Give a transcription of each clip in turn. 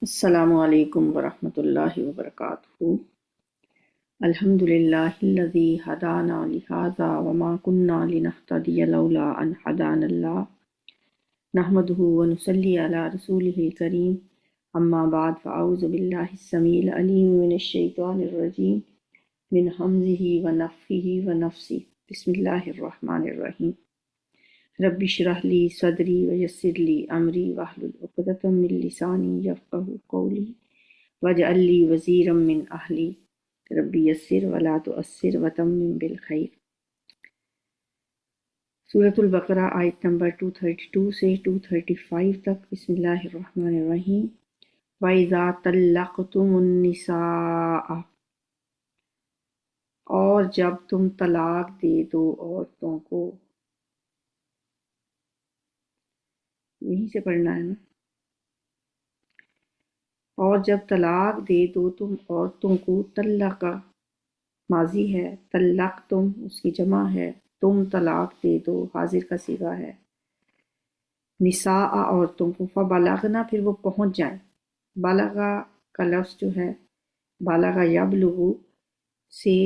السلام علیکم ورحمۃ اللہ وبرکاتہ۔ الحمد للہ الذی ہدانا لہذا وما كنا لنہتدی لولا ان ہدانا اللہ نحمدہ ونصلی علی رسولہ الکریم اما بعد فاعوذ باللہ السمیع العلیم من الشیطان الرجیم من ہمزہ ونفخہ ونفثہ بسم اللہ الرحمن الرحیم۔ رب اشرح لی صدری ویسر لی امری واحلل عقدۃ من لسانی یفقہوا قولی واجعل لی وزیرا من اہلی ربی یسر ولا تعسر وتمم بالخیر۔ سورۃ البقرہ آیت نمبر 232 سے 235 تک۔ بسم اللہ الرحمن الرحیم۔ وَإِذَا طَلَّقْتُمُ النِّسَاءَ، اور جب تم طلاق دے دو عورتوں کو، یہیں سے پڑھنا ہے نا، اور جب طلاق دے دو تم عورتوں کو، طلق ماضی ہے، طلق تم اس کی جمع ہے، تم طلاق دے دو حاضر کا صیغہ ہے، نساء عورتوں کو، فبلغنا پھر وہ پہنچ جائیں۔ بلغا کا لفظ جو ہے بالغ یبلغ سے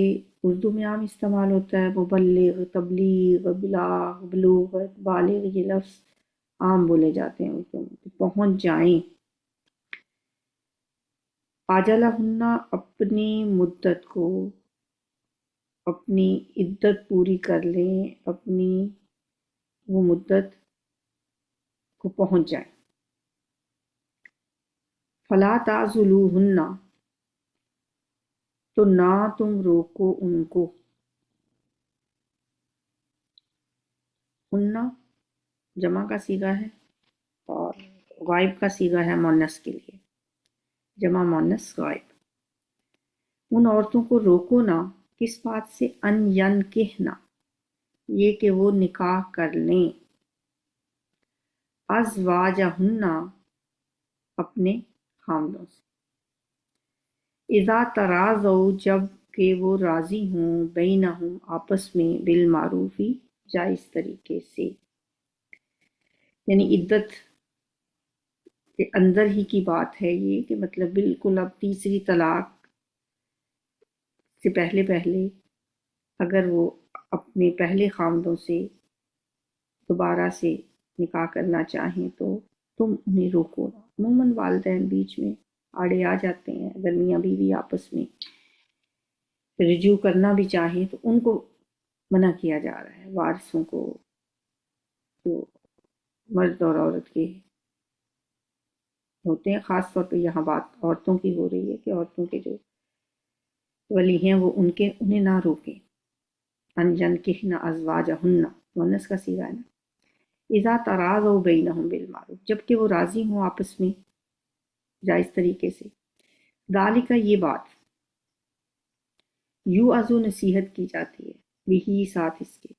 اردو میں عام استعمال ہوتا ہے، مبلغ، تبلیغ، بلاغ، بلوغ، بالغ، یہ لفظ عام بولے جاتے ہیں اردو میں، پہنچ جائیں۔ آجالہن اپنی مدت کو، اپنی عدت پوری کر لیں، اپنی وہ مدت کو پہنچ جائیں۔ فلا تعضلوہن، تو نہ تم روکو ان کو، ہن جمع کا صیغہ ہے اور غائب کا صیغہ ہے مؤنث کے لیے، جمع مؤنث غائب۔ ان عورتوں کو روکو نہ، کس بات سے؟ ان ینکحنا، یہ کہ وہ نکاح کر لیں، ازواجہن، اپنے خاوندوں سے، اذا تراضوا، جب کہ وہ راضی ہوں، بینہم آپس میں، بالمعروف جائز طریقے سے، یعنی عدت کے اندر ہی کی بات ہے یہ، کہ مطلب بالکل اب تیسری طلاق سے پہلے اگر وہ اپنے پہلے خاوندوں سے دوبارہ سے نکاح کرنا چاہیں تو تم انہیں روکو نہ۔ عموماً والدین بیچ میں آڑے آ جاتے ہیں، اگر میاں بیوی آپس میں رجوع کرنا بھی چاہیں تو ان کو منع کیا جا رہا ہے، وارثوں کو، جو مرد اور عورت کے ہوتے ہیں، خاص طور پہ یہاں بات عورتوں کی ہو رہی ہے کہ عورتوں کے جو ولی ہیں وہ انہیں نہ روکیں۔ ان ینکحن ازواجہن، مؤنث کا صیغہ ہے نا، اذا تراضوا بینہم بالمعروف، جبکہ وہ راضی ہوں آپس میں جائز طریقے سے، ذالک، یہ بات، یوعظ، نصیحت کی جاتی ہے، بہی، ساتھ اس کے،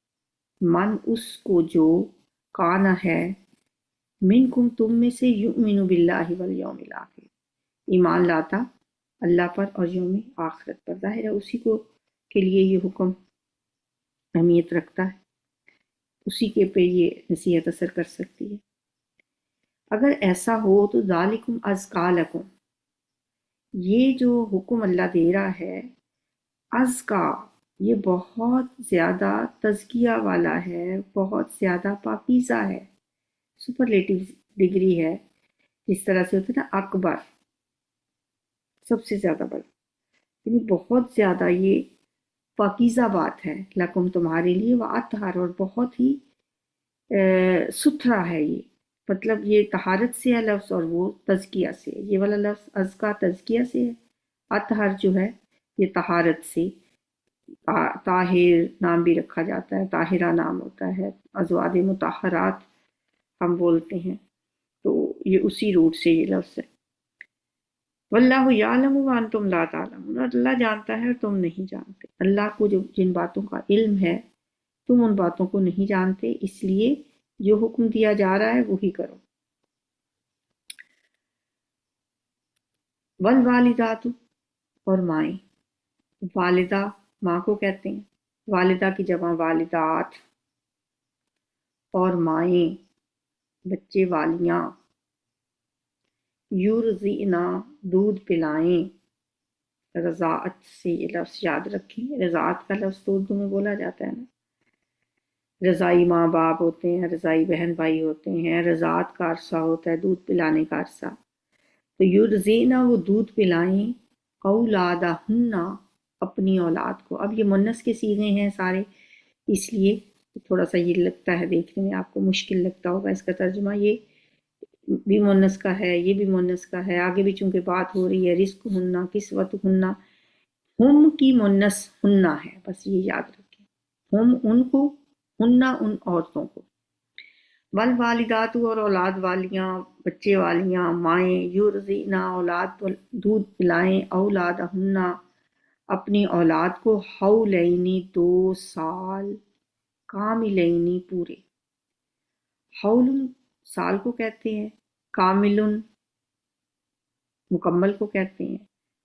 من، اس کو جو، کانا ہے، منکم، تم میں سے، یؤمن باللہ والیوم الآخر، ایمان لاتا اللہ پر اور یوم آخرت پر۔ ظاہر ہے اسی کو کے لیے یہ حکم اہمیت رکھتا ہے، اسی کے پہ یہ نصیحت اثر کر سکتی ہے۔ اگر ایسا ہو تو ذالکم ازکا لکم، یہ جو حکم اللہ دے رہا ہے، ازکا، یہ بہت زیادہ تزکیہ والا ہے، بہت زیادہ پاکیزہ ہے، سپرلیٹو ڈگری ہے، جس طرح سے ہوتا ہے نا اکبر، سب سے زیادہ بڑا، یعنی بہت زیادہ یہ پاکیزہ بات ہے، لکم، تمہارے لیے، وَأَطْهَرُ، اور بہت ہی ستھرا ہے یہ، مطلب یہ طہارت سے ہے لفظ اور وہ تزکیہ سے ہے، یہ والا لفظ ازکا تزکیہ سے ہے، اطہر جو ہے یہ طہارت سے، طاہر نام بھی رکھا جاتا ہے، طاہرہ نام ہوتا ہے، ازواج مطہرات ہم بولتے ہیں، تو یہ اسی روٹ سے یہ لفظ ہے۔ واللہ یعلم وانتم لا تعلمون، اور اللہ جانتا ہے اور تم نہیں جانتے، اللہ کو جو جن باتوں کا علم ہے تم ان باتوں کو نہیں جانتے، اس لیے جو حکم دیا جا رہا ہے وہی کرو۔ والوالدات، اور مائیں، والدہ ماں کو کہتے ہیں، والدہ کی جمع والدات، اور مائیں، بچے والیاں، یرضعنا دودھ پلائیں، رضاعت سے یہ لفظ یاد رکھیں، رضاعت کا لفظ تو اردو میں بولا جاتا ہے نا، رضائی ماں باپ ہوتے ہیں، رضائی بہن بھائی ہوتے ہیں، رضاعت کا عرصہ ہوتا ہے دودھ پلانے کا عرصہ، تو یرضعنا وہ دودھ پلائیں، اولادہن اپنی اولاد کو۔ اب یہ مؤنث کے صیغے ہیں سارے، اس لیے تھوڑا سا یہ لگتا ہے دیکھنے میں آپ کو مشکل لگتا ہوگا اس کا ترجمہ، یہ بھی مؤنث کا ہے یہ بھی مؤنث کا ہے، آگے بھی چونکہ بات ہو رہی ہے رزق ہننا کسوت ہننا، ہم کی مؤنث ہننا ہے، بس یہ یاد رکھیں، ہم ان کو، ہننا ان عورتوں کو، والوالدات اور اولاد والیاں، بچے والیاں مائیں، یرضعنا اولاد دودھ پلائیں، اولادہن اپنی اولاد کو، حولینی 2 سال، کاملینی پورے، حول سال کو کہتے ہیں، کامل مکمل کو کہتے ہیں،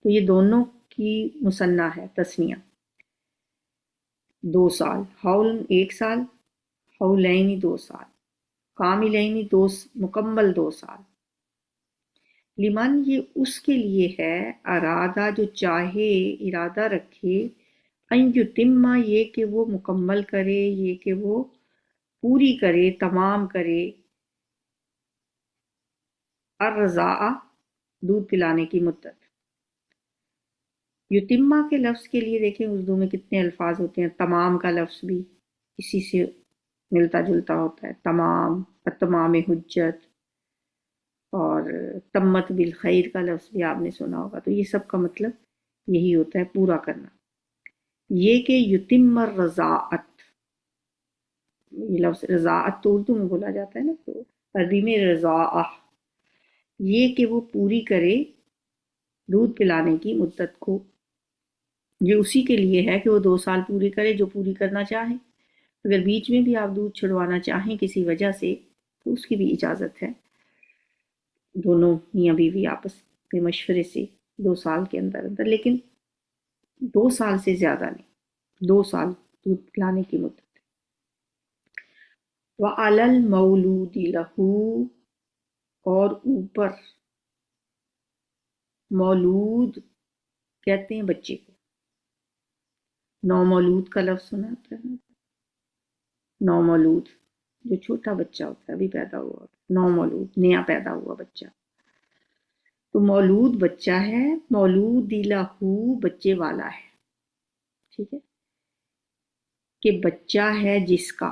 تو یہ دونوں کی مثنیٰ ہے تثنیہ، 2 سال، حول 1 سال، حولینی 2 سال، کاملینی مکمل 2 سال، لمن یہ اس کے لیے ہے، ارادہ جو چاہے ارادہ رکھے، ان یتمہ یہ کہ وہ مکمل کرے، یہ کہ وہ پوری کرے تمام کرے، الرضاعہ دودھ پلانے کی مدت۔ یتمہ کے لفظ کے لیے دیکھیں اردو میں کتنے الفاظ ہوتے ہیں، تمام کا لفظ بھی اسی سے ملتا جلتا ہوتا ہے، تمام، اتمام حجت، اور تمت بالخیر کا لفظ بھی آپ نے سنا ہوگا، تو یہ سب کا مطلب یہی ہوتا ہے پورا کرنا۔ یہ کہ یتم الرضاعت، یہ لفظ رضاعت تو اردو میں بولا جاتا ہے نا، تو عربی میں رضاعہ، یہ کہ وہ پوری کرے دودھ پلانے کی مدت کو، یہ اسی کے لیے ہے کہ وہ 2 سال پوری کرے جو پوری کرنا چاہے، اگر بیچ میں بھی آپ دودھ چھڑوانا چاہیں کسی وجہ سے تو اس کی بھی اجازت ہے، دونوں میاں بیوی آپس کے مشورے سے 2 سال کے اندر اندر، لیکن 2 سال سے زیادہ نہیں، 2 سال دودھ پلانے کی مدت۔ وَعَلَى الْمَوْلُودِ لَهُ اور اوپر، مولود کہتے ہیں بچے کو، نومولود کا لفظ سنا ہوتا ہے نا، نومولود جو چھوٹا بچہ ہوتا ہے ابھی پیدا ہوا ہوتا ہے، نومولود نیا پیدا ہوا بچہ، تو مولود بچہ ہے، مولود لہو بچے والا ہے، ٹھیک ہے، کہ بچہ ہے جس کا،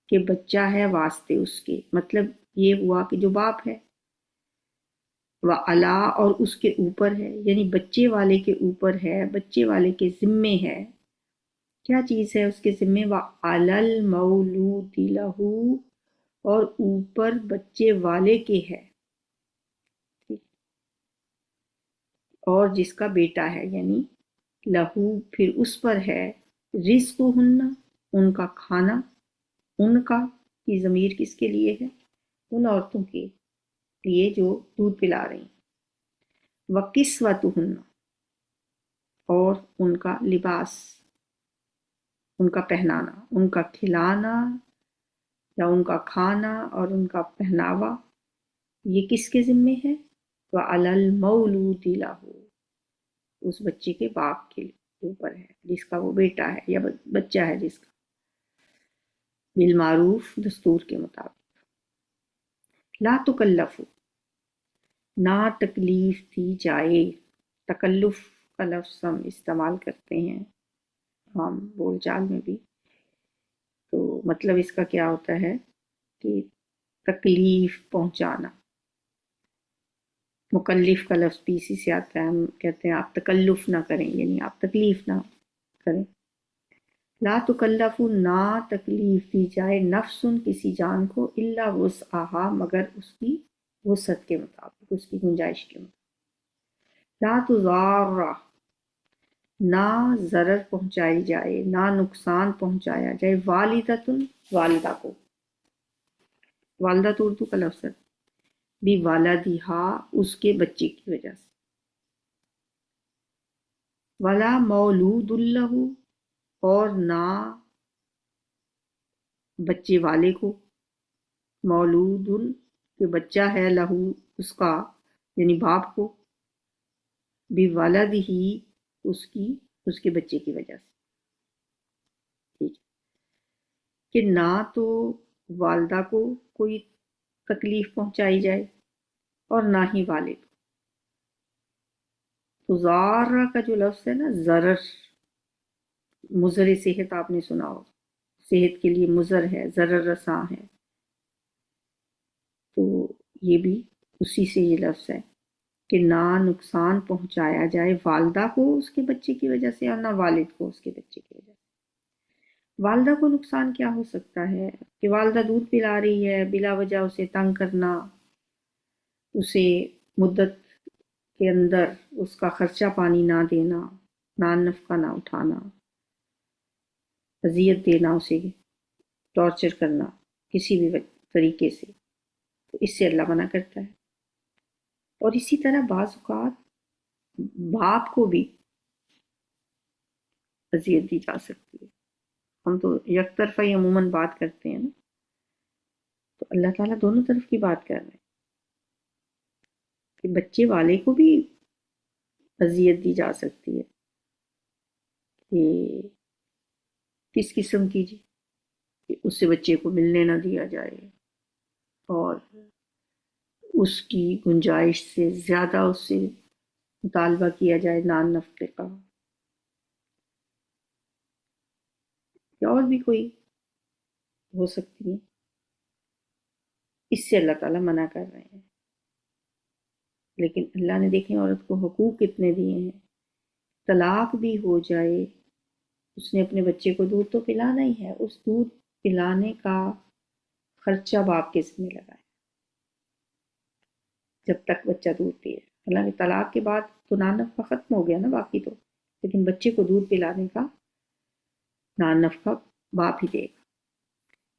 کہ بچہ ہے واسطے اس کے، مطلب یہ ہوا کہ جو باپ ہے، وَعَلَا اور اس کے اوپر ہے، یعنی بچے والے کے اوپر ہے، بچے والے کے ذمے ہے، کیا چیز ہے اس کے ذمے، وَعَلَى الْمَوْلُودِ لَهُ اور اوپر بچے والے کے ہے، اور جس کا بیٹا ہے، یعنی لہو پھر اس پر ہے، رزق ہننا ان کا کھانا، ان کا کی ضمیر کس کے لیے ہے، ان عورتوں کے لیے جو دودھ پلا رہی ہیں، وَكِسْوَتُهُنَّ اور ان کا لباس، ان کا پہنانا، ان کا کھلانا یا ان کا کھانا اور ان کا پہناوا، یہ کس کے ذمے ہے، وَعَلَى الْمَوْلُودِ لَهُ اس بچے کے باپ کے اوپر ہے جس کا وہ بیٹا ہے یا بچہ ہے جس کا، بالمعروف دستور کے مطابق، لا تکلف نہ تکلیف دی جائے، تکلف کا لفظ ہم استعمال کرتے ہیں ہم بول چال میں بھی، تو مطلب اس کا کیا ہوتا ہے کہ تکلیف پہنچانا، مکلف کا لفظ بھی اسی سے آتا ہے، ہم کہتے ہیں آپ تکلف نہ کریں، یعنی آپ تکلیف نہ کریں، لا تکلف نہ تکلیف دی جائے، نفس کسی جان کو، الا وسعہا مگر اس کی وسعت کے مطابق، اس کی گنجائش کے مطابق، لا تضار نہ ضرر پہنچائی جائے، نہ نقصان پہنچایا جائے، والدتن والدہ کو، والدہ تو اردو کا لفظ ہے، بھی والدہا اس کے بچے کی وجہ سے، ولا مولود لہ اور نہ بچے والے کو، مولود کہ بچہ ہے لہو اس کا، یعنی باپ کو، بولد ہی اس کے بچے کی وجہ سے، ٹھیک ہے، کہ نہ تو والدہ کو کوئی تکلیف پہنچائی جائے اور نہ ہی والد کو۔ تو ضارہ کا جو لفظ ہے نا، ضرر، مضر صحت آپ نے سنا ہو، صحت کے لیے مضر ہے، ضرر رساں ہے، تو یہ بھی اسی سے یہ لفظ ہے کہ نہ نقصان پہنچایا جائے والدہ کو اس کے بچے کی وجہ سے اور نہ والد کو اس کے بچے کی وجہ سے۔ والدہ کو نقصان کیا ہو سکتا ہے کہ والدہ دودھ پلا رہی ہے، بلا وجہ اسے تنگ کرنا، اسے مدت کے اندر اس کا خرچہ پانی نہ دینا، نان نفقہ نہ اٹھانا، اذیت دینا، اسے ٹارچر کرنا کسی بھی طریقے سے، تو اس سے اللہ منع کرتا ہے۔ اور اسی طرح بعض اوقات باپ کو بھی اذیت دی جا سکتی ہے۔ ہم تو یک طرفہ ہی عموماً بات کرتے ہیں نا، تو اللہ تعالیٰ دونوں طرف کی بات کر رہے ہیں کہ بچے والے کو بھی اذیت دی جا سکتی ہے، کہ کس قسم کی جی، کہ اس سے بچے کو ملنے نہ دیا جائے اور اس کی گنجائش سے زیادہ اس سے مطالبہ کیا جائے نان نفقے کا، یا اور بھی کوئی ہو سکتی ہے، اس سے اللہ تعالیٰ منع کر رہے ہیں۔ لیکن اللہ نے دیکھیں عورت کو حقوق کتنے دیے ہیں، طلاق بھی ہو جائے اس نے اپنے بچے کو دودھ تو پلانا ہی ہے، اس دودھ پلانے کا خرچہ باپ کے ذمہ لگائے جب تک بچہ دودھ پیے۔ حالانکہ طلاق کے بعد تو نان نفقہ ختم ہو گیا نا باقی تو، لیکن بچے کو دودھ پلانے کا نان نفقہ باپ ہی دے گا۔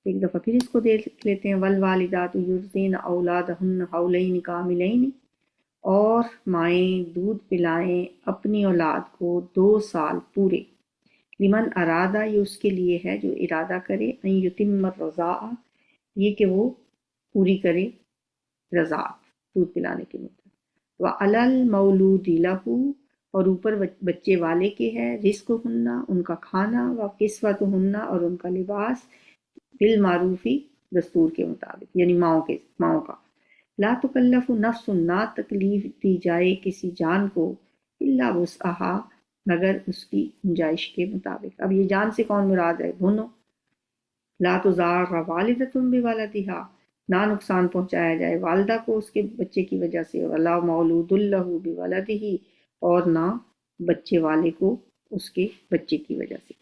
ایک دفعہ پھر اس کو دیکھ لیتے ہیں، والوالدات یرضعن اولادہن حولین کاملین، اور مائیں دودھ پلائیں اپنی اولاد کو 2 سال پورے، لمن ارادہ، یہ اس کے لیے ہے جو ارادہ کرے، ان یتم الرضاعہ، یہ کہ وہ پوری کرے رضاعت، دودھ پلانے کی مدت، وعلی المولود لہ، اور اوپر بچے والے کے ہے، رزقہن، ان کا کھانا، وکسوتہن، اور ان کا لباس، بالمعروفی، دستور کے مطابق، یعنی ماؤں کا، لا تکلف نفس، نہ تکلیف دی جائے کسی جان کو، الا وسعہا، مگر اس کی گنجائش کے مطابق۔ اب یہ جان سے کون مراد ہے؟ دونوں، لا تضار والدۃ بولدہا، نہ نقصان پہنچایا جائے والدہ کو اس کے بچے کی وجہ سے، ولا مولود لہ بولدہ، اور نہ بچے والے کو اس کے بچے کی وجہ سے۔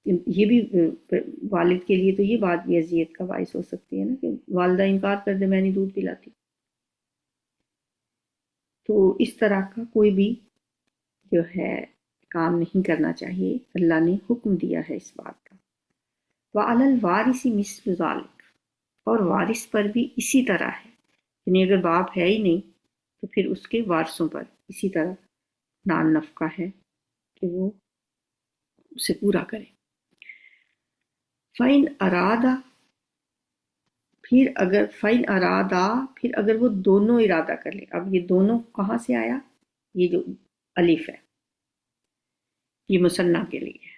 یہ بھی والد کے لیے تو یہ بات بھی اذیت کا باعث ہو سکتی ہے نا، کہ والدہ انکار کر دے میں نہیں دودھ پلاتی، تو اس طرح کا کوئی بھی جو ہے کام نہیں کرنا چاہیے، اللہ نے حکم دیا ہے اس بات کا۔ وَعَلَى الْوَارِثِ مِثْلُ ذَلِكَ، اور وارث پر بھی اسی طرح ہے، یعنی اگر باپ ہے ہی نہیں تو پھر اس کے وارثوں پر اسی طرح نان نفقہ ہے کہ وہ اسے پورا کرے۔ فَإِنْ أَرَادَ، پھر اگر وہ دونوں ارادہ کر لیں۔ اب یہ دونوں کہاں سے آیا؟ یہ جو الف ہے یہ مثنیٰ کے لیے ہے۔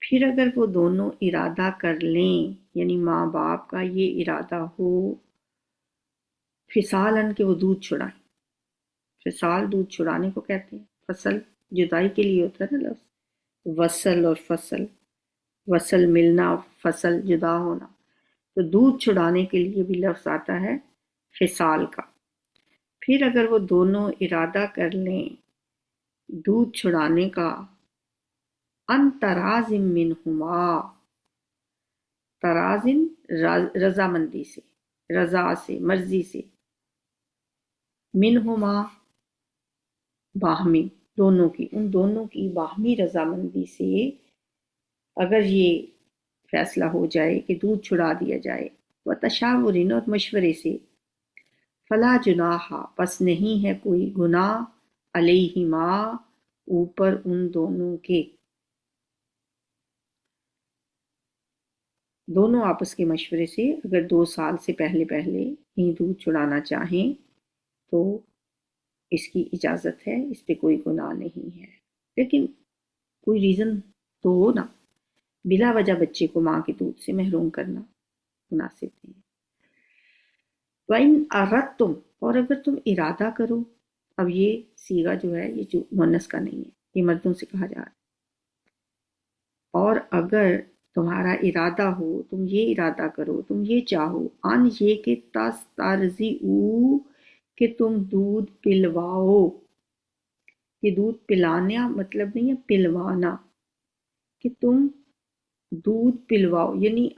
پھر اگر وہ دونوں ارادہ کر لیں، یعنی ماں باپ کا یہ ارادہ ہو، فصالاً، کہ وہ دودھ چھڑائیں، فصال دودھ چھڑانے کو کہتے ہیں، فصل جدائی کے لیے ہوتا ہے نا لفظ، وصل اور فصل، وصل ملنا، فصل جدا ہونا، تو دودھ چھڑانے کے لیے بھی لفظ آتا ہے فصال کا۔ پھر اگر وہ دونوں ارادہ کر لیں دودھ چھڑانے کا، ان تراضٍ منہما، تراضٍ رضامندی سے، رضا سے، مرضی سے، منہما باہمی، دونوں کی، ان دونوں کی باہمی رضامندی سے اگر یہ فیصلہ ہو جائے کہ دودھ چھڑا دیا جائے، وتشاورن، اور مشورے سے، فلا جناح، پس نہیں ہے کوئی گناہ، علیہما، اوپر ان دونوں کے، دونوں آپس کے مشورے سے اگر 2 سال سے پہلے ہی دودھ چھڑانا چاہیں تو اس کی اجازت ہے، اس پہ کوئی گناہ نہیں ہے، لیکن کوئی ریزن تو ہو نا، بلا وجہ بچے کو ماں کے دودھ سے محروم کرنا مناسب نہیں ہے۔ وَإِنْ أَرَدْتُمْ، اور اگر تم ارادہ کرو، اب یہ صیغہ جو ہے یہ مؤنث کا نہیں ہے، یہ مردوں سے کہا جا رہا ہے، اور اگر تمہارا ارادہ ہو، تم یہ ارادہ کرو، تم یہ چاہو، ان یہ کہ تسترضعوا، کہ تم دودھ پلواؤ، یہ دودھ پلانا مطلب نہیں ہے پلوانا، کہ تم دودھ پلواؤ یعنی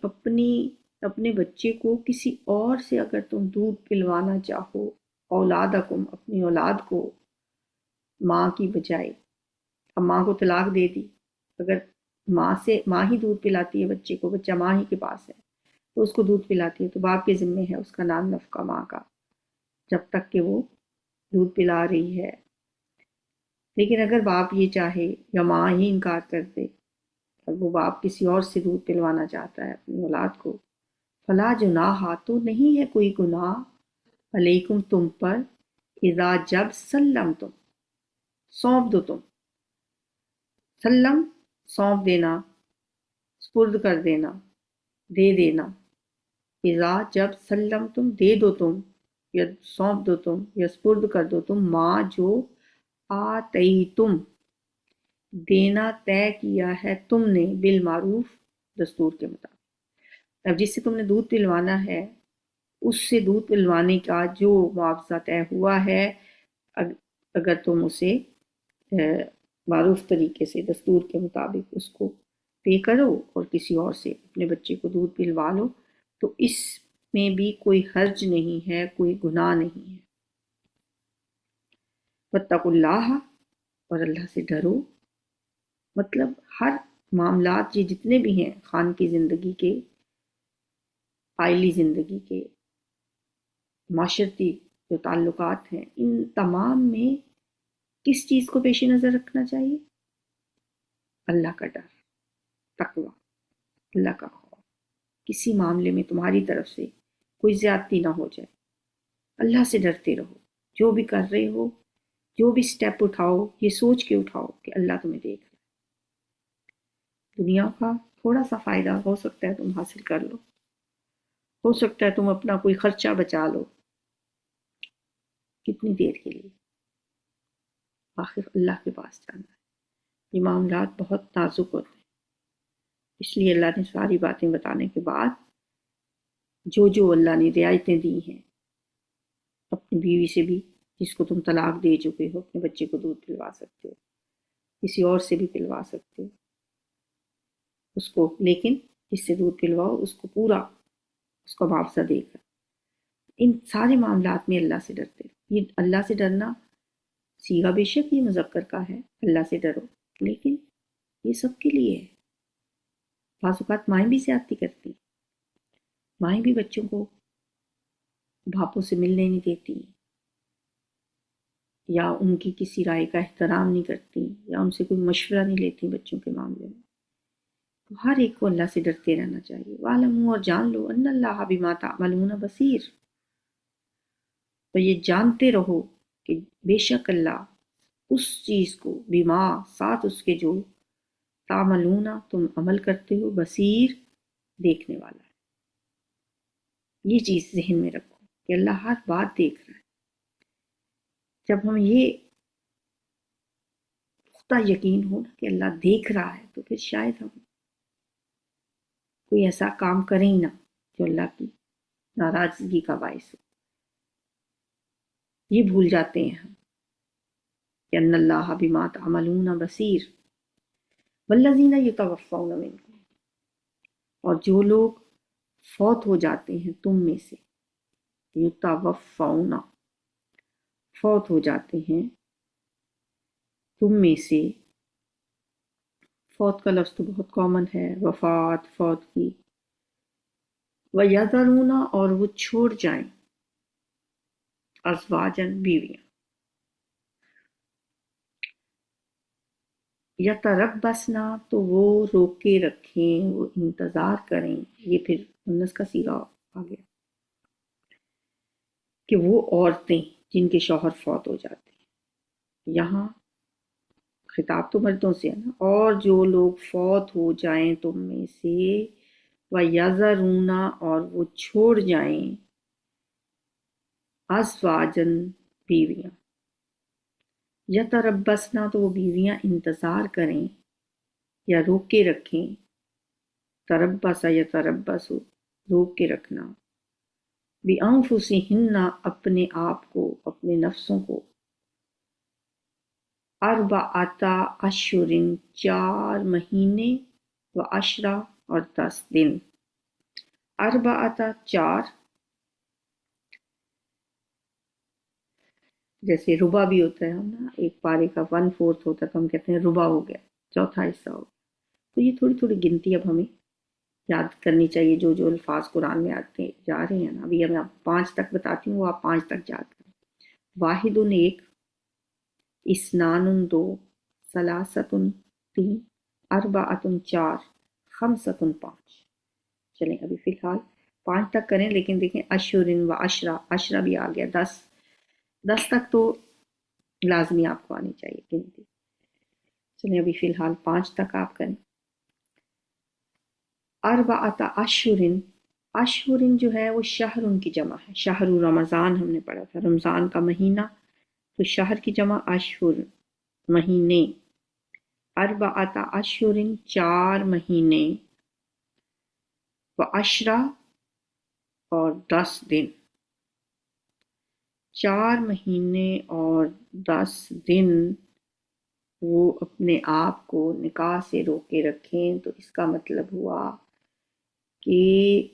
اپنے بچے کو کسی اور سے اگر تم دودھ پلوانا چاہو، اولادکم، اپنی اولاد کو ماں کی بجائے، اب ماں کو طلاق دے دی، اگر ماں ہی دودھ پلاتی ہے بچے کو، بچہ ماں ہی کے پاس ہے تو اس کو دودھ پلاتی ہے، تو باپ کے ذمے ہے اس کا نام نفقہ ماں کا جب تک کہ وہ دودھ پلا رہی ہے۔ لیکن اگر باپ یہ چاہے یا ماں ہی انکار کر دے اور وہ باپ کسی اور سے دودھ پلوانا چاہتا ہے اپنی اولاد کو، فلا جناح، تو نہیں ہے کوئی گناہ، علیکم، تم پر، اذا، جب، سلمتم، سونپ دو تم، سلم سونپ دینا، سپرد کر دینا، دے دینا، اذا، جب، سلمتم، دے دو تم، یا سونپ دو تم، یا سپرد کر دو تم، ماں جو آتیتم، دینا طے کیا ہے تم نے، بالمعروف، دستور کے مطابق۔ اب جس سے تم نے دودھ پلوانا ہے اس سے دودھ پلوانے کا جو معاوضہ طے ہوا ہے، اگر تم اسے معروف طریقے سے دستور کے مطابق اس کو پے کرو اور کسی اور سے اپنے بچے کو دودھ پلوا لو، تو اس میں بھی کوئی حرج نہیں ہے، کوئی گناہ نہیں ہے۔ واتقوا اللہ، اور اللہ سے ڈرو، مطلب ہر معاملات یہ جتنے بھی ہیں خان کی زندگی کے، عائلی زندگی کے، معاشرتی جو تعلقات ہیں، ان تمام میں کس چیز کو پیش نظر رکھنا چاہیے؟ اللہ کا ڈر، تقوی، اللہ کا خوف، کسی معاملے میں تمہاری طرف سے کوئی زیادتی نہ ہو جائے، اللہ سے ڈرتے رہو، جو بھی کر رہے ہو، جو بھی سٹیپ اٹھاؤ، یہ سوچ کے اٹھاؤ کہ اللہ تمہیں دیکھ رہا ہے۔ دنیا کا تھوڑا سا فائدہ ہو سکتا ہے تم حاصل کر لو، ہو سکتا ہے تم اپنا کوئی خرچہ بچا لو، کتنی دیر کے لیے، آخر اللہ کے پاس جانا ہے۔ یہ معاملات بہت نازک ہوتے ہیں، اس لیے اللہ نے ساری باتیں بتانے کے بعد جو اللہ نے رعایتیں دی ہیں، اپنی بیوی سے بھی جس کو تم طلاق دے چکے ہو اپنے بچے کو دودھ پلوا سکتے ہو، کسی اور سے بھی پلوا سکتے ہو اس کو، لیکن جس سے دودھ پلواؤ اس کو پورا اس کا معاوضہ دے کر۔ ان سارے معاملات میں اللہ سے ڈرتے رہو۔ یہ اللہ سے ڈرنا صیغہ بے شک یہ مذکر کا ہے، اللہ سے ڈرو، لیکن یہ سب کے لیے ہے۔ بعض اوقات مائیں بھی زیادتی کرتی ہیں، مائیں بھی بچوں کو باپوں سے ملنے نہیں دیتی، یا ان کی کسی رائے کا احترام نہیں کرتی، یا ان سے کوئی مشورہ نہیں لیتی بچوں کے معاملے میں۔ تو ہر ایک کو اللہ سے ڈرتے رہنا چاہیے۔ وَاعْلَمُوا، اور جان لو، ان اللہ بما تعملون بصیر، تو یہ جانتے رہو کہ بے شک اللہ اس چیز کو، بما، ساتھ اس کے جو، تعملون، تم عمل کرتے ہو، بصیر، دیکھنے والا ہے۔ یہ چیز ذہن میں رکھو کہ اللہ ہر بات دیکھ رہا ہے۔ جب ہمیں یہ پختہ یقین ہو نا کہ اللہ دیکھ رہا ہے، تو پھر شاید ہم کوئی ایسا کام کریں ہی نہ جو اللہ کی ناراضگی کا باعث ہو۔ یہ بھول جاتے ہیں ہم کہ ان اللہ بما تعملون بصیر۔ والذین یتوفون منکم، اور جو لوگ فوت ہو جاتے ہیں تم میں سے، یتوفون، فوت ہو جاتے ہیں تم میں سے، فوت کا لفظ تو بہت کامن ہے، وفات، فوت کی، وَيَذَرُونَ، اور وہ چھوڑ جائیں، ازواجن، بیویاں، یتربصن، تو وہ روکے رکھیں، وہ انتظار کریں، یہ پھر مؤنث کا صیغہ آ گیا کہ وہ عورتیں جن کے شوہر فوت ہو جاتے ہیں. یہاں خطاب تو مردوں سے ہے نا. اور جو لوگ فوت ہو جائیں تم میں سے، وَيَذَرُونَ اور وہ چھوڑ جائیں، أَزْوَاجًا بیویاں، یتربصن تو وہ بیویاں انتظار کریں یا روک کے رکھیں، تربص یتربص روک کے رکھنا، بِأَنفُسِہِنَّ اپنے آپ کو، اپنے نفسوں کو، اربعۃ اشہر 4 مہینے و عشرہ اور 10 دن. اربعۃ 4، جیسے ربع بھی ہوتا ہے نا، ایک پارے کا 1/4 ہوتا ہے تو ہم کہتے ہیں ربع ہو گیا، چوتھا حصہ ہو گیا. تو یہ تھوڑی تھوڑی گنتی اب ہمیں یاد کرنی چاہیے. جو جو الفاظ قرآن میں آتے جا رہے ہیں نا، ابھی میں آپ 5 تک بتاتی ہوں، وہ آپ 5 تک یاد کریں. واحد 1، اسنان 2، ثلاثۃ 3، اربعۃ 4، خمسۃ 5. چلیں ابھی فی الحال 5 تک کریں، لیکن دیکھیں اشہر و عشرہ، عشرہ بھی آ گیا، 10 تک تو لازمی آپ کو آنی چاہیے گنتی. چلیں ابھی فی الحال 5 تک آپ کریں. اربعۃ اشہر، اشہر جو ہے وہ شہر کی جمع ہے. شہر رمضان ہم نے پڑھا تھا، رمضان کا مہینہ، تو شہر کی جمع اشہر، مہینے. اربعۃ اشہر 4 مہینے، و عشرہ اور 10 دن. 4 مہینے اور 10 دن وہ اپنے آپ کو نکاح سے روکے رکھیں. تو اس کا مطلب ہوا کہ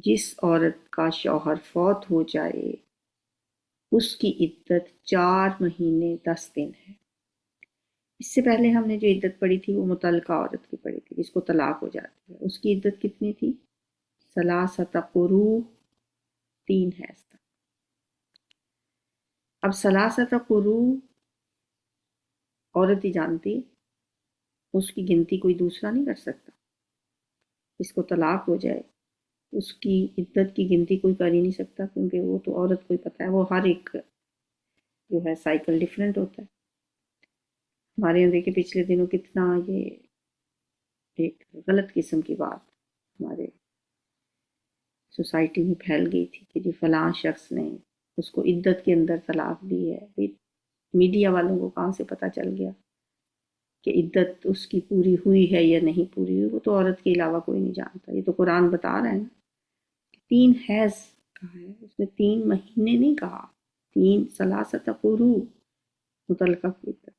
جس عورت کا شوہر فوت ہو جائے اس کی عدت 4 مہینے 10 دن ہے. اس سے پہلے ہم نے جو عدت پڑھی تھی وہ مطلقہ عورت کی پڑھی تھی، جس کو طلاق ہو جاتی ہے. اس کی عدت کتنی تھی؟ ثلاثۃ قروء، 3 حیض تک. اب ثلاثۃ قروء عورت ہی جانتی، اس کی گنتی کوئی دوسرا نہیں کر سکتا. اس کو طلاق ہو جائے اس کی عدت کی گنتی کوئی کر ہی نہیں سکتا، کیونکہ وہ تو عورت کو ہی پتہ ہے. وہ ہر ایک جو ہے سائیکل ڈیفرنٹ ہوتا ہے. ہمارے یہاں دیکھیں پچھلے دنوں کتنا یہ ایک غلط قسم کی بات ہمارے سوسائٹی میں پھیل گئی تھی کہ جی فلاں شخص نے اس کو عدت کے اندر طلاق دی ہے. میڈیا والوں کو کہاں سے پتہ چل گیا کہ عدت اس کی پوری ہوئی ہے یا نہیں پوری ہوئی؟ وہ تو عورت کے علاوہ کوئی نہیں جانتا. یہ تو قرآن بتا رہا ہے نا، 3 حیض کہا ہے، اس نے 3 مہینے نہیں کہا. 3 ثلاثۃ قروء مطلقہ کی عدت،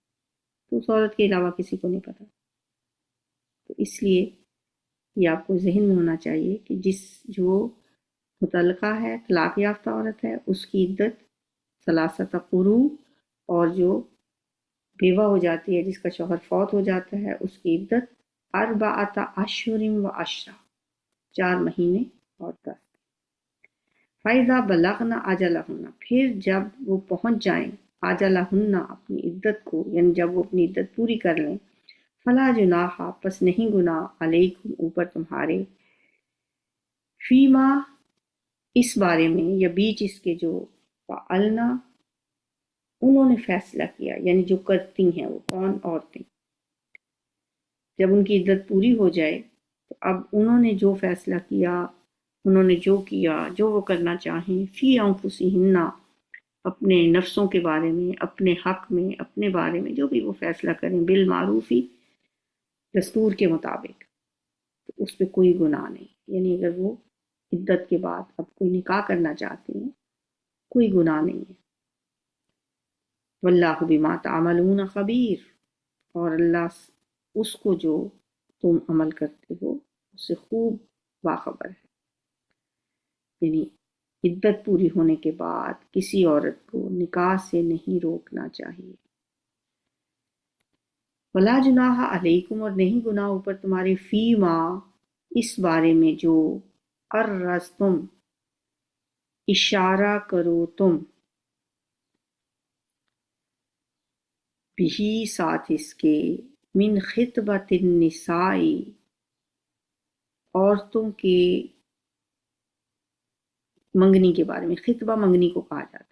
تو اس عورت کے علاوہ کسی کو نہیں پتا. تو اس لیے یہ آپ کو ذہن میں ہونا چاہیے کہ جو مطلقہ ہے، طلاق یافتہ عورت ہے، اس کی عدت ثلاثۃ قروء، اور جو بیوہ ہو جاتی ہے جس کا شوہر فوت ہو جاتا ہے اس کی عدت اربعۃ اشہر و عشرہ، 4 مہینے اور 10. فَإِذَا بَلَغْنَ أَجَلَهُنَّ پھر جب وہ پہنچ جائیں أَجَلَهُنَّ اپنی عدت کو، یعنی جب وہ اپنی عدت پوری کر لیں، فَلَا جُنَاحَ پس نہیں گناہ علیکم اوپر تمہارے، فیما اس بارے میں، یا بیچ اس کے جو فعلنا انہوں نے فیصلہ کیا، یعنی جو کرتی ہیں وہ کون؟ عورتیں. جب ان کی عدت پوری ہو جائے تو اب انہوں نے جو فیصلہ کیا، انہوں نے جو کیا، جو وہ کرنا چاہیں، فی انفسہن اپنے نفسوں کے بارے میں، اپنے حق میں، اپنے بارے میں جو بھی وہ فیصلہ کریں، بالمعروفی دستور کے مطابق، تو اس پہ کوئی گناہ نہیں. یعنی اگر وہ عدت کے بعد اب کوئی نکاح کرنا چاہتے ہیں کوئی گناہ نہیں ہے. واللہ بما تعملون خبیر، اور اللہ اس کو جو تم عمل کرتے ہو اس سے خوب باخبر ہے. یعنی عدت پوری ہونے کے بعد کسی عورت کو نکاح سے نہیں روکنا چاہیے. ولا جناح علیکم اور نہیں گناہ اوپر تمہارے، فیما اس بارے میں جو عرضتم اشارہ کرو تم، بھی ساتھ اس کے، من خطبۃ النساء عورتوں کے منگنی کے بارے میں. خطبہ منگنی کو کہا جاتا ہے.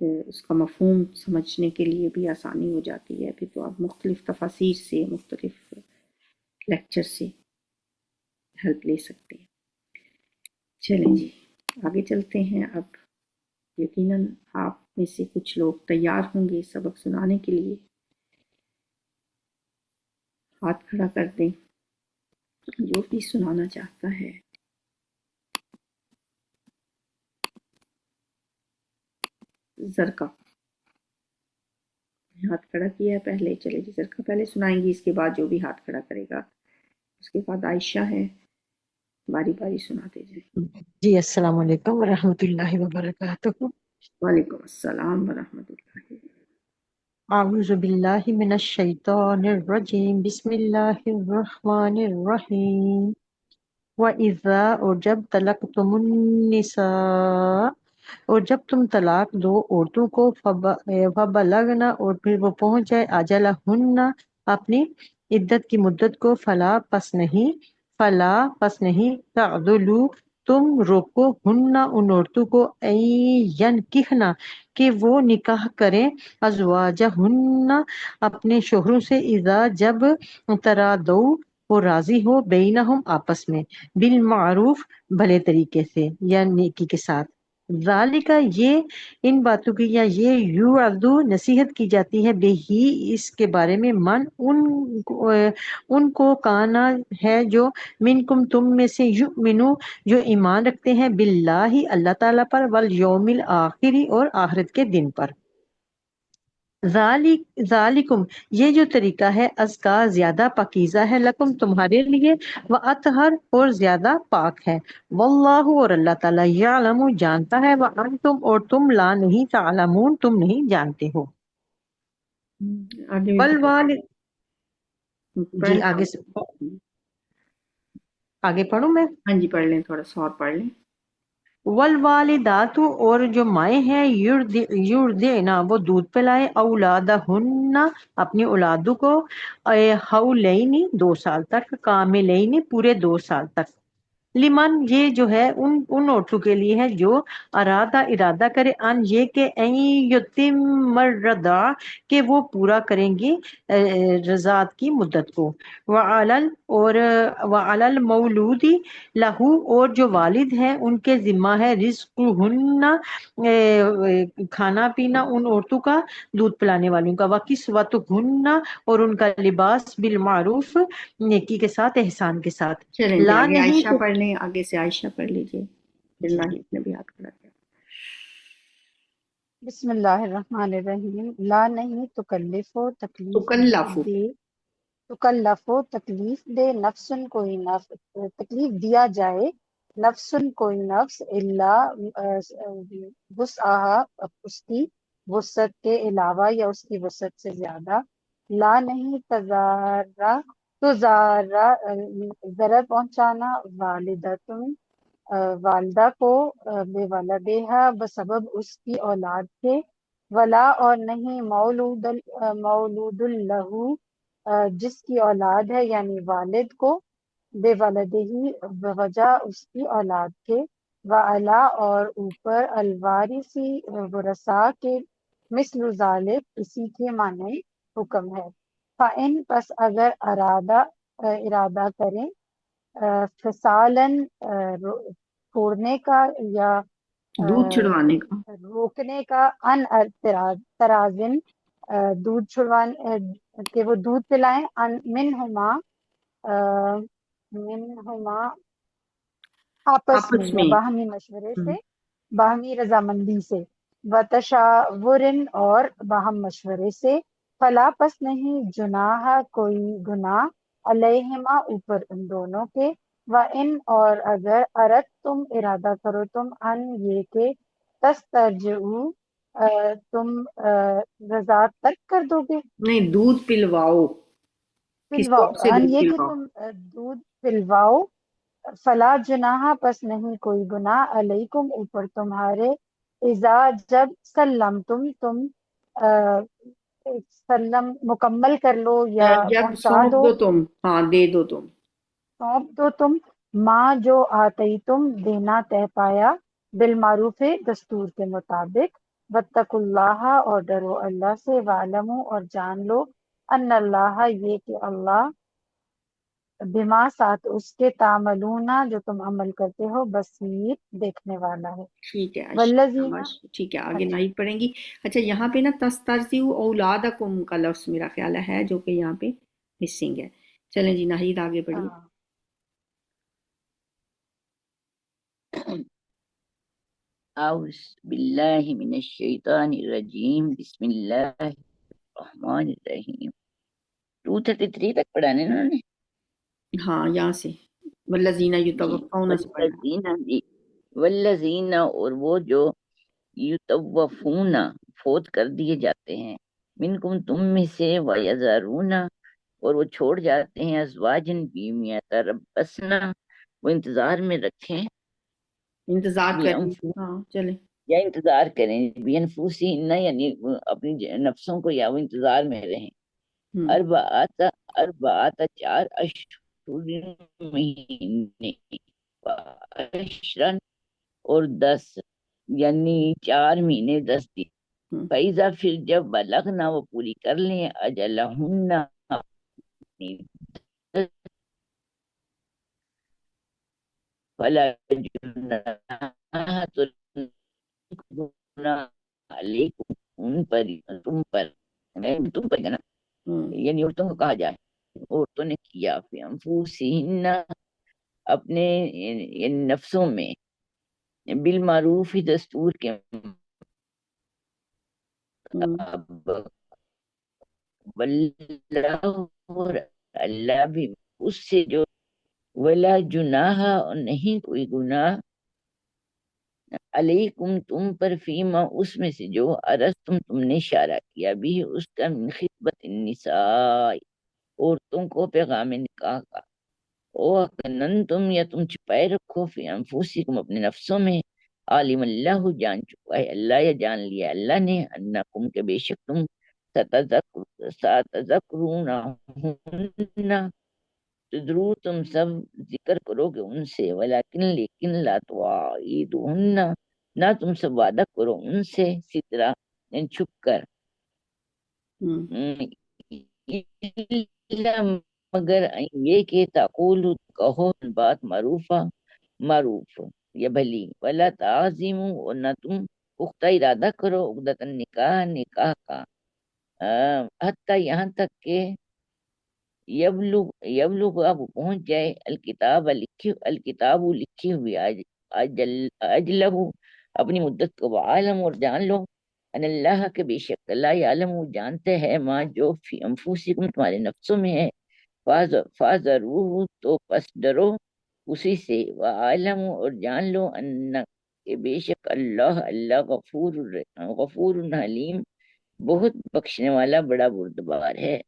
اس کا مفہوم سمجھنے کے لیے بھی آسانی ہو جاتی ہے، پھر تو آپ مختلف تفاسیر سے، مختلف لیکچر سے ہیلپ لے سکتے ہیں۔ چلیں جی آگے چلتے ہیں۔ اب یقیناً آپ میں سے کچھ لوگ تیار ہوں گے سبق سنانے کے لیے، ہاتھ کھڑا کر دیں جو بھی سنانا چاہتا ہے۔ زرکا ہاتھ کھڑا کیا ہے پہلے، چلے جی زرکا پہلے سنائیں گی، اس کے بعد جو بھی ہاتھ کھڑا کرے گا، اس کے بعد عائشہ ہے، باری باری سناتے جائیں۔ جی السلام علیکم ورحمۃ اللہ وبرکاتہ۔ وعلیکم السلام ورحمۃ اللہ۔ اعوذ باللہ من الشیطان الرجیم، بسم اللہ الرحمن الرحیم۔ وَإِذَا، اور جب طلقتم النساء، اور جب تم طلاق دو عورتوں کو، فبلغنا، اور پھر وہ پہنچ جائے، اجلہن، اپنی عدت کی مدت کو، فلا پس نہیں تعدلوا، تم روکو ہن ان عورتوں کو، ینکحنا، کہ وہ نکاح کریں، ازواجہن، اپنے شوہروں سے، اذا، جب ترادو، وہ راضی ہو، بینہم، آپس میں، بالمعروف، بھلے طریقے سے یا نیکی کے ساتھ۔ ذالک، یہ، ان باتوں کی، یا یہ، یوعظ، نصیحت کی جاتی ہے، بہی، اس کے بارے میں، ان کو کانا ہے جو، منکم، تم میں سے، یؤمنو، جو ایمان رکھتے ہیں، باللہ، اللہ تعالیٰ پر، والیوم الآخر، اور آخرت کے دن پر۔ ذالکم، یہ جو طریقہ ہے، ازکا، زیادہ پاکیزہ ہے، لکم، تمہارے لیے، واطہر، اور زیادہ پاک ہے، واللہ، اور اللہ تعالیٰ، یعلم، جانتا ہے، وانتم، اور تم، لا، نہیں، تعلمون، تم نہیں جانتے ہو۔ آگے بھی والوال جی پڑھ آگے لیں۔ سے آگے پڑھوں میں۔ ہاں جی پڑھ لیں، تھوڑا سا اور پڑھ لیں۔ والوالدات، اور جو مائیں ہیں، یرضعن، وہ دودھ پلائیں، اولادہن، اپنی اولادوں کو، حولین، 2 سال تک، کاملین، پورے 2 سال تک، لمن، یہ جو ہے ان عورتوں کے لیے ہے جو ارادہ کرے، ان، یہ کہ، یتم الرضاع، کہ وہ پورا کریں گی رضاعت کی مدت کو، وعلی المولود لہو، اور جو والد ہیں ان کے ذمہ ہے، رزقہن، کھانا پینا ان عورتوں کا، دودھ پلانے والوں کا، وکسوتہن، اور ان کا لباس، بالمعروف، نیکی کے ساتھ، احسان کے ساتھ، چلیں جی لا آگے نہیں عائشہ پڑھ لیں، آگے سے عائشہ پڑھ لیجئے، پھر جی ناہید نے بھی ہاتھ کھڑا کیا۔ بسم اللہ الرحمن الرحیم۔ لا نہیں، تکلف و تکلیف تکلف، دے، تکلف و تکلیف دے، نفسن کوئی نفس، تکلیف دیا جائے، نفسن کوئی نفس، اللہ وسعہا، اس کی وسعت کے علاوہ یا اس کی وسعت سے زیادہ، لا نہیں، تزارا، تو زارا، ضرر پہنچانا، والدتن، والدہ کو، بے والدیہا، بسبب اس کی اولاد کے، ولا، اور نہیں، مولود لہو، جس کی اولاد ہے یعنی والد کو، بے والدہی، بوجہ اس کی اولاد کے، وعلا، اور اوپر، الوارثی، ورثاء کے، مثل ذالک، اسی کے معنی حکم ہے، فَإِن، پس اگر ارادہ کریں، فسالن، چھوڑنے کا، یا دودھ چھڑوانے کا، روکنے کا، ان، ترازن، دودھ چھڑوانے، کہ وہ دودھ پلائیں، منہما، آپس میں، آپس یا میں۔ باہمی مشورے سے، باہمی رضامندی سے، وتشاورن، اور باہم مشورے سے، فلا، پس نہیں، جناح، کوئی گناہ، علیہما، اوپر ان دونوں کے، وَإِنْ، اور اگر، تم ارادہ کرو تم، ان، یہ کہ، تسترجعوا، تم رضاعت ترک کر دو گے، نہیں، دودھ پلواؤ، کسی پلواؤ، اور سے ان، دودھ یہ کہ پلواؤ۔ تم دودھ پلواؤ، فلا جناح، پس نہیں کوئی گناہ، علیکم، اوپر تمہارے، اذا، جب، تم سلم، مکمل کر لو یا جب پہنچا سونپ دو، دو تم، ہاں دے دو تم، سونپ دو تم، ماں، جو آتی تم، دینا طے پایا، بالمعروف، دستور کے مطابق، واتقوا اللہ اور ڈرو اللہ سے، وعلموا اور جان لو، ان اللہ یہ کہ اللہ بما ساتھ اس کے تعملون جو تم عمل کرتے ہو بصیر دیکھنے والا ہے۔ ٹھیک ہے والذین شاباش، ٹھیک ہے آگے اچھا ناہید پڑھیں گی۔ اچھا یہاں پہ نا تسترزئوا اولادکم کا لفظ میرا خیال ہے جو کہ یہاں پہ مسنگ ہے۔ چلیں جی ناہید آگے پڑھیے۔ ہاں۔ اعوذ باللہ من الشیطان الرجیم، بسم اللہ الرحمن الرحیم۔ 233 تک پڑھانے نا انہوں نے؟ ہاں یہاں سے والذین جی، یتوفون سے پڑھنا ہے۔ والذین، جی، والذین اور وہ جو یتوفون فوت کر دیے جاتے ہیں، منکم تم میں سے، ویذرون اور وہ چھوڑ جاتے ہیں، ازواجن بیویاں، تربصنا وہ انتظار میں رکھیں، انتظار کریں، بانفسہن ہاں چلیں۔ یا انتظار کریں، بانفسہن یعنی اپنی نفسوں کو، یا وہ انتظار میں رہیں، اربعات 4 اشہر مہینے، عشرن اور 10 یعنی 4 مہینے 10 دن، فیضا پھر جب بلغنا وہ پوری کر لیں، اجلہن اپنی فلا جناح تو گناہ علیکم ان پر، تم پر نا، یعنی عورتوں کو کہا جائے، عورتوں نے کیا فی انفسہن اپنے نفسوں میں، بالمعروف دستور کے مطابق، واللہ اور اللہ بھی اس سے جو، ولا جناح اور نہیں کوئی گناہ، علیکم تم پر، فیما اس میں سے جو عرضتم تم نے اشارہ کیا بھی اس کا، من خطبت النساء عورتوں کو، پیغام نکاح کا، او اکننتم یا تم چھپائے رکھو، فی انفسکم اپنے نفسوں میں، عالم اللہ جان چکا ہے اللہ یا جان لیا اللہ نے، انکم کے بے شک تم، ستذکرونہن ضرور تم سب ذکر کرو گے ان سے، ولیکن لیکن لا تواعدوہن نہ تم سب وعدہ کرو ان سے، سترہ یعنی چھپ کر، الا مگر یہ کہ تقول کہو بات معروفہ معروف یا بھلی، ولا تعظموا اور نہ تم پختہ ارادہ کرو، عقدۃ النکاح نکاح کا، حتیٰ یہاں تک کہ یبلغ اب پہنچ جائے، الکتاب لکھی ہوئی، اجلہ اپنی مدت کو، وعالم اور جان لو، ان اللہ کے بے شک اللہ یعلم جانتے ہیں، ما جو فی انفسکم تمہارے نفسوں میں ہے، فاذروہ تو پس ڈرو اسی سے، وعالم اور جان لو، ان کہ بے شک اللہ اللہ غفور حلیم بہت بخشنے والا بڑا بردبار ہے۔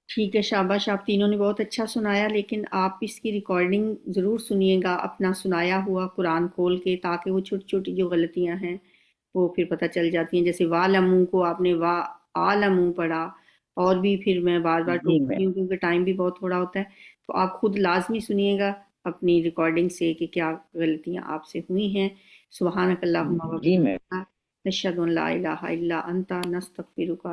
ٹھیک ہے شاباش، آپ تینوں نے بہت اچھا سنایا، لیکن آپ اس کی ریکارڈنگ ضرور سنیے گا اپنا سنایا ہوا قرآن کھول کے، تاکہ وہ چھوٹی چھوٹی جو غلطیاں ہیں وہ پھر پتہ چل جاتی ہیں۔ جیسے وَعْلَمُوا کو آپ نے وَعَلَمُوا پڑھا، اور بھی پھر میں بار بار جی میں ٹوکتی ہوں کیونکہ ٹائم بھی بہت تھوڑا ہوتا ہے، تو آپ خود لازمی سنیے گا اپنی ریکارڈنگ سے کہ کیا غلطیاں آپ سے ہوئی ہیں۔ سبحانک اللہم جی میں وبحمدک، نشہد ان لا الہ الا انت، نستغفرک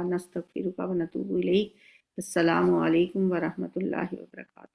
ونتوب الیک۔ السلام علیکم ورحمۃ اللہ وبرکاتہ۔